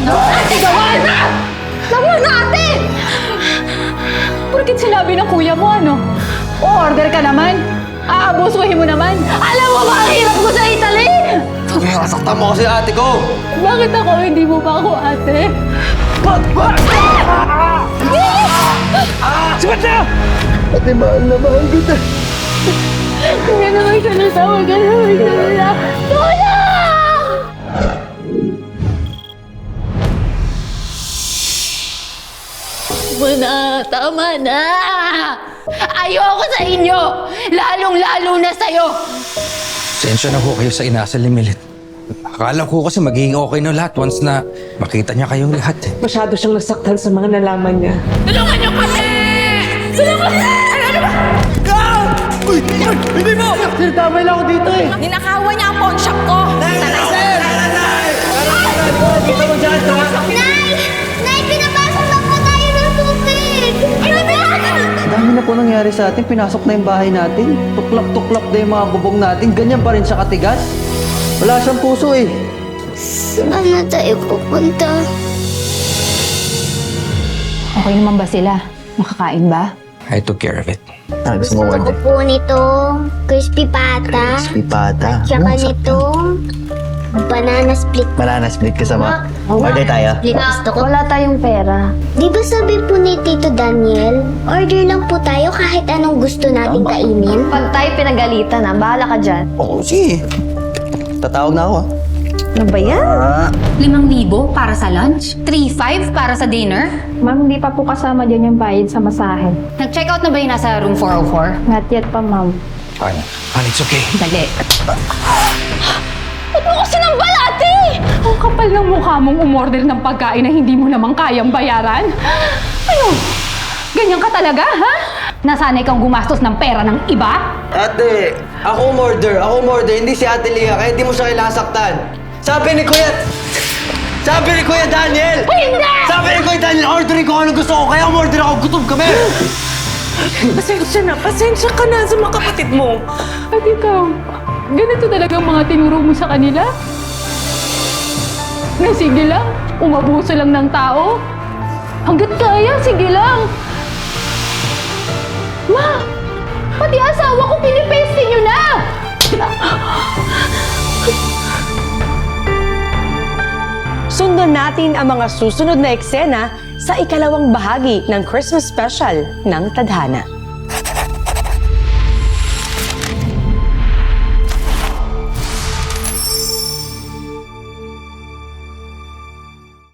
Ate, gawa na! Gawa na, ate! Porkit sinabi ng kuya mo, ano? O-order ka naman? Aabusuhin mo naman? Alam mo ba ang hirap ko sa Italy? Nasaktan mo kasi ate ko! Bakit ako hindi mo ba ako ate? Sibat na! Ate, mahal na mahal kita. Huwag ka na magsalita, huwag ka na magsalita. Tulong! Tama na! Ayoko sa inyo! Lalong-lalo na sa'yo! Sensya na ho kayo sa inasal ni Milit. Akala ko kasi magiging okay na lahat once na makita niya kayong lahat eh. Masyado siyang nasaktan sa mga nalaman niya. Tulungan niyo kami! Tulungan! Ano ba? Uy! Hindi mo! Sir, damay lang ako dito eh! Ninakawan niya ang pawn shop ko! Sir! Dito mo dyan, ha? Nay! Nay, pinapasok na po tayo ng tubig! Dami na po nangyari sa atin. Pinasok na yung bahay natin. Tuklap-tuklap na yung mga bubong natin. Ganyan pa rin siya katigas. Wala siyang puso eh. Saan na tayo pupunta? Okay naman ba sila? Makakain ba? I took care of it. Gusto mo Ako po nito, crispy pata. Crispy pata. Tsaka nito, banana split. Banana split kasama. Order tayo. Split gusto ko. Wala tayong pera. Di ba sabi po ni Tito Daniel, order lang po tayo kahit anong gusto nating kainin? Pag tayo pinagalitan na, bahala ka dyan. Oo, sige. Tatawag na ako ah. Ano ba yan? 5,000 para sa lunch? 3,500 para sa dinner? Ma'am, hindi pa po kasama dyan yung bayad sa masahe. Nag-check out na ba yung nasa room 404? Not yet pa, ma'am. Fine. It's okay. Dali. Ba't mo ko sinambal, ate? Ang kapal ng mukha mong umorder ng pagkain na hindi mo naman kayang bayaran? Ano? Ganyan ka talaga, ha? Nasanay kang gumastos ng pera ng iba? Ate, ako umorder, hindi si Ate Lia, kaya hindi mo siya kailangan saktan. Sabi ni Kuya Daniel! Hindi! Sabi ni Kuya Daniel, orderin ko ano gusto ko, kaya umorder ako, gutom kami! Pasensya ka na sa mga kapatid mo. At ikaw, ganito talaga ang mga tinuro mo sa kanila? Na sige lang, umabuso lang ng tao? Hanggat kaya, sige lang. Ma, pati asawa ko pinipeste nyo na! Sundan natin ang mga susunod na eksena sa ikalawang bahagi ng Christmas Special ng Tadhana.